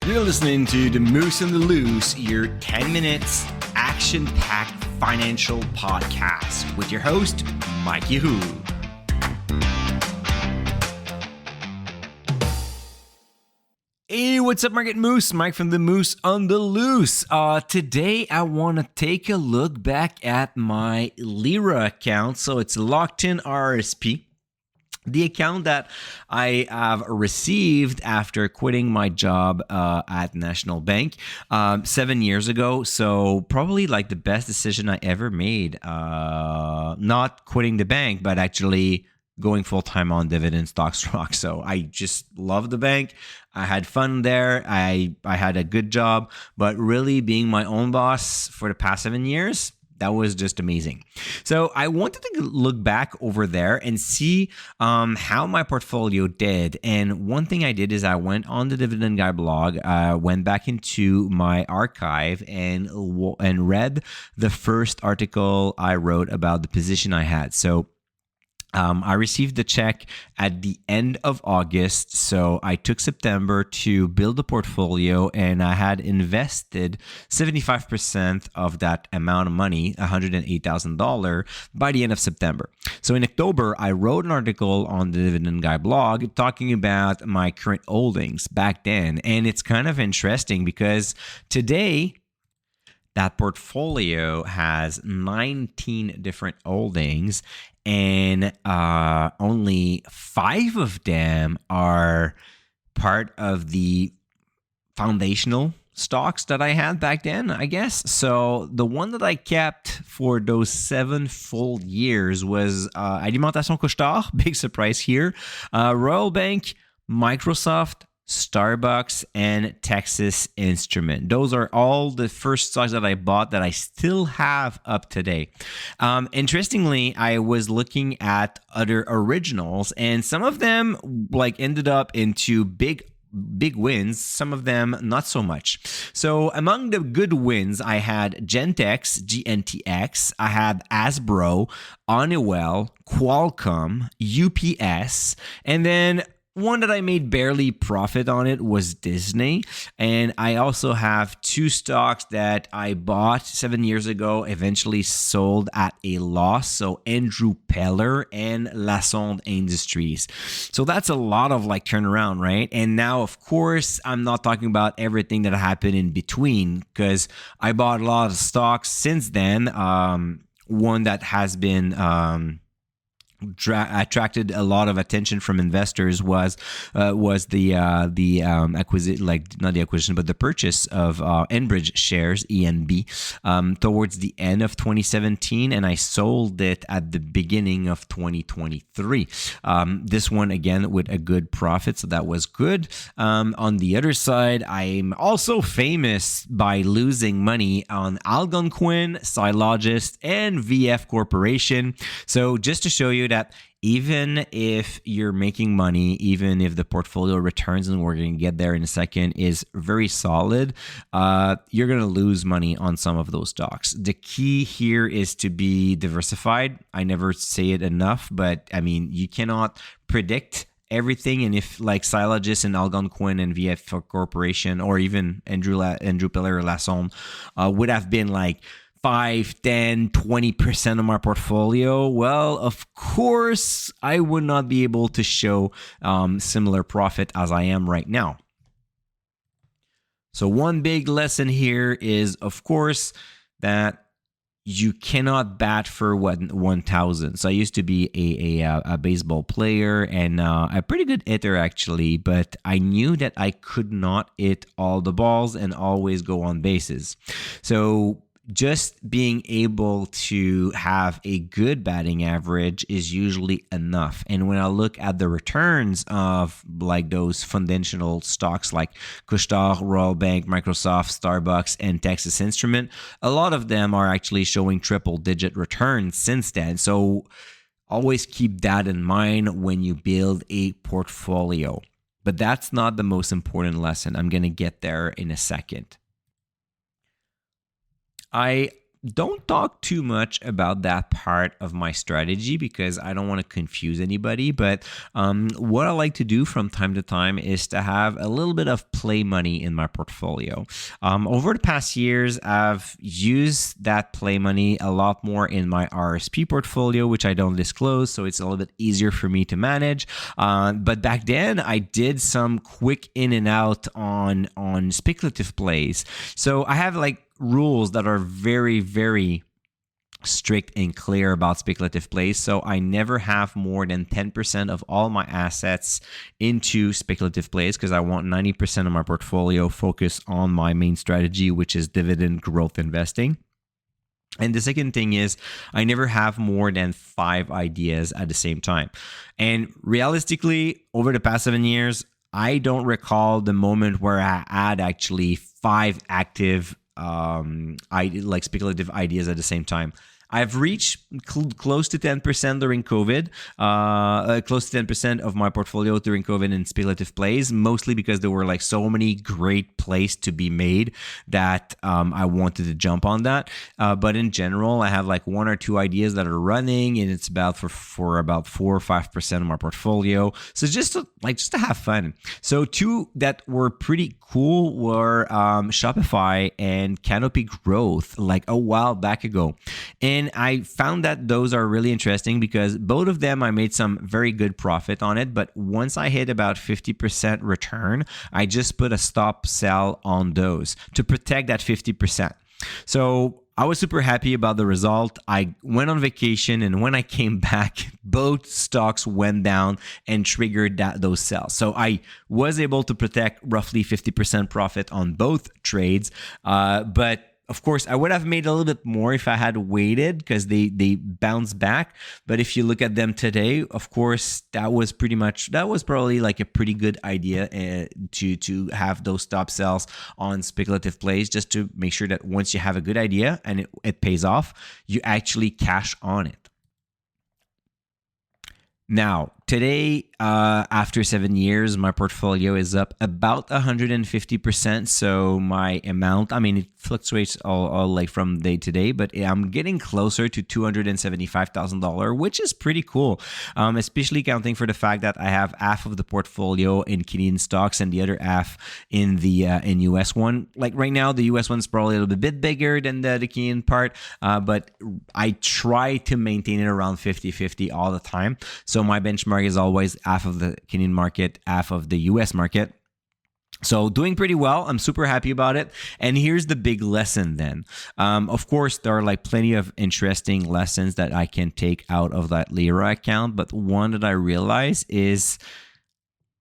You're listening to The Moose and the Loose, your 10 minutes action-packed financial podcast with your host, Mike Yahoo. Hey, what's up, Market Moose? Mike from The Moose on the Loose. Today, I want to take a look back at my LIRA account. So it's locked-in RRSP. The account that I have received after quitting my job at National Bank 7 years ago. So probably like the best decision I ever made. Not quitting the bank, but actually going full-time on dividend stocks. So I just love the bank. I had fun there. I had a good job, but really being my own boss for the past 7 years, that was just amazing. So I wanted to look back over there and see how my portfolio did. And one thing I did is I went on the Dividend Guy blog, went back into my archive and read the first article I wrote about the position I had. So I received the check at the end of August, so I took September to build a portfolio, and I had invested 75% of that amount of money, $108,000, by the end of September. So in October, I wrote an article on the Dividend Guy blog talking about my current holdings back then, and it's kind of interesting because today, that portfolio has 19 different holdings, and only 5 of them are part of the foundational stocks that I had back then, I guess. So the one that I kept for those 7 full years was Alimentation Couche-Tard, big surprise here, Royal Bank, Microsoft, Starbucks, and Texas Instrument. Those are all the first stocks that I bought that I still have up today. Interestingly, I was looking at other originals, and some of them ended up into big wins, some of them not so much. So among the good wins, I had Gentex, GNTX, I had Hasbro, Honeywell, Qualcomm, UPS, and then one that I made barely profit on it was Disney. And I also have 2 stocks that I bought 7 years ago, eventually sold at a loss. So Andrew Peller and Lassonde Industries. So that's a lot of turnaround, right? And now, of course, I'm not talking about everything that happened in between because I bought a lot of stocks since then. One that has been attracted a lot of attention from investors was the acquisition, not the acquisition, but the purchase of Enbridge shares, ENB, towards the end of 2017, and I sold it at the beginning of 2023. This one again with a good profit, so that was good. On the other side, I'm also famous by losing money on Algonquin, Sylogist, and VF Corporation. So just to show you that even if you're making money, even if the portfolio returns, and we're going to get there in a second, is very solid, you're going to lose money on some of those stocks. The key here is to be diversified. I never say it enough, but I mean, you cannot predict everything. And if Sylogist and Algonquin and VF Corporation, or even Andrew Peller or Lassonde would have been 5, 10, 20% of my portfolio, well, of course, I would not be able to show similar profit as I am right now. So one big lesson here is, of course, that you cannot bat for 1,000. So I used to be a baseball player and a pretty good hitter, actually, but I knew that I could not hit all the balls and always go on bases. So just being able to have a good batting average is usually enough. And when I look at the returns of those foundational stocks like Couche-Tard, Royal Bank, Microsoft, Starbucks, and Texas Instrument, a lot of them are actually showing triple-digit returns since then. So always keep that in mind when you build a portfolio. But that's not the most important lesson. I'm going to get there in a second. I don't talk too much about that part of my strategy because I don't want to confuse anybody. But what I like to do from time to time is to have a little bit of play money in my portfolio. Over the past years, I've used that play money a lot more in my RSP portfolio, which I don't disclose, so it's a little bit easier for me to manage. But back then, I did some quick in and out on speculative plays. So I have like rules that are very, very strict and clear about speculative plays. So I never have more than 10% of all my assets into speculative plays because I want 90% of my portfolio focused on my main strategy, which is dividend growth investing. And the second thing is I never have more than 5 ideas at the same time. And realistically, over the past 7 years, I don't recall the moment where I had actually 5 active like speculative ideas at the same time. I've reached close to 10% during COVID, close to 10% of my portfolio during COVID in speculative plays, mostly because there were like so many great plays to be made that I wanted to jump on that. But in general, I have like 1 or 2 ideas that are running, and it's about for about 4 or 5% of my portfolio. So just to have fun. So 2 that were pretty cool were Shopify and Canopy Growth, like a while back ago. And I found that those are really interesting because both of them I made some very good profit on it. But once I hit about 50% return, I just put a stop sell on those to protect that 50%. So I was super happy about the result. I went on vacation, and when I came back, both stocks went down and triggered those sells. So I was able to protect roughly 50% profit on both trades. But of course, I would have made a little bit more if I had waited because they bounced back. But if you look at them today, of course, that was probably like a pretty good idea to have those stop sells on speculative plays, just to make sure that once you have a good idea and it pays off, you actually cash on it. Now, today, after 7 years, my portfolio is up about 150%. So my amount, it fluctuates all like from day to day, but I'm getting closer to $275,000, which is pretty cool, especially counting for the fact that I have half of the portfolio in Canadian stocks and the other half in the in US one. Like right now, the US one's probably a little bit bigger than the Canadian part, but I try to maintain it around 50-50 all the time. So my benchmark is always half of the Canadian market, half of the US market. So doing pretty well. I'm super happy about it. And here's the big lesson then. Of course, there are like plenty of interesting lessons that I can take out of that LIRA account. But one that I realize is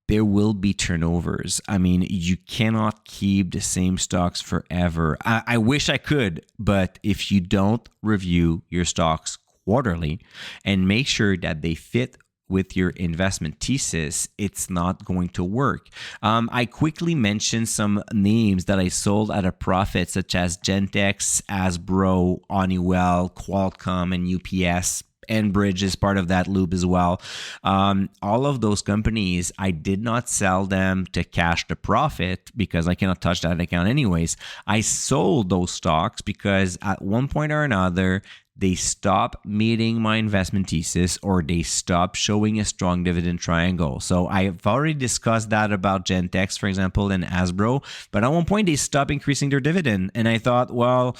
there will be turnovers. You cannot keep the same stocks forever. I wish I could, but if you don't review your stocks quarterly and make sure that they fit with your investment thesis, it's not going to work. I quickly mentioned some names that I sold at a profit, such as Gentex, Hasbro, Honeywell, Qualcomm, and UPS. Enbridge is part of that loop as well. All of those companies, I did not sell them to cash the profit because I cannot touch that account anyways. I sold those stocks because at one point or another, they stop meeting my investment thesis or they stop showing a strong dividend triangle. So I've already discussed that about Gentex, for example, and Hasbro, but at one point they stopped increasing their dividend. And I thought, well,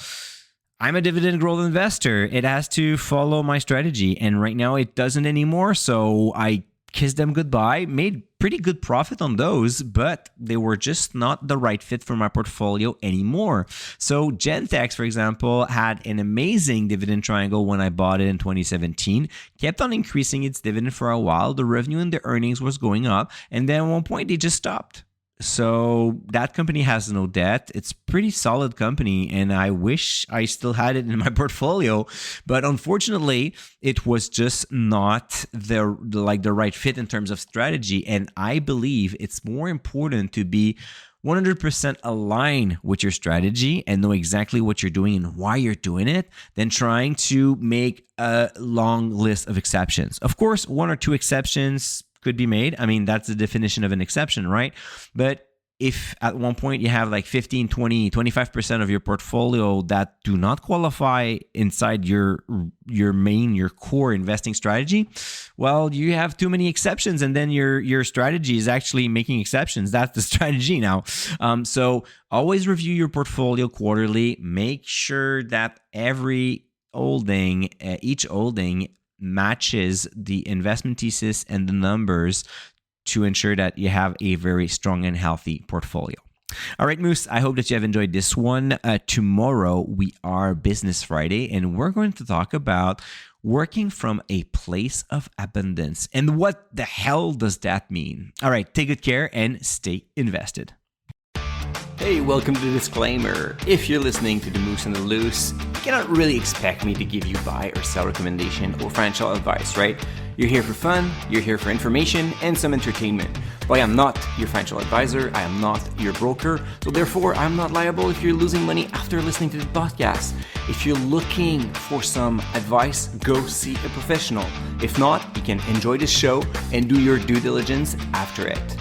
I'm a dividend growth investor. It has to follow my strategy. And right now it doesn't anymore. So I kissed them goodbye, made pretty good profit on those, but they were just not the right fit for my portfolio anymore. So Gentex, for example, had an amazing dividend triangle when I bought it in 2017, kept on increasing its dividend for a while. The revenue and the earnings was going up. And then at one point they just stopped. So that company has no debt. It's a pretty solid company, and I wish I still had it in my portfolio. But unfortunately, it was just not the right fit in terms of strategy. And I believe it's more important to be 100% align with your strategy and know exactly what you're doing and why you're doing it than trying to make a long list of exceptions. Of course, 1 or 2 exceptions could be made. That's the definition of an exception, right? But if at one point you have like 15, 20, 25% of your portfolio that do not qualify inside your core investing strategy, well, you have too many exceptions, and then your strategy is actually making exceptions. That's the strategy now. So always review your portfolio quarterly. Make sure that each holding matches the investment thesis and the numbers to ensure that you have a very strong and healthy portfolio. All right, Moose, I hope that you have enjoyed this one. Tomorrow, we are Business Friday, and we're going to talk about working from a place of abundance. And what the hell does that mean? All right, take good care and stay invested. Hey, welcome to the disclaimer. If you're listening to The Moose on the Loose, you cannot really expect me to give you buy or sell recommendation or financial advice, right? You're here for fun, you're here for information and some entertainment. But I am not your financial advisor, I am not your broker, so therefore I'm not liable if you're losing money after listening to the podcast. If you're looking for some advice, go see a professional. If not, you can enjoy the show and do your due diligence after it.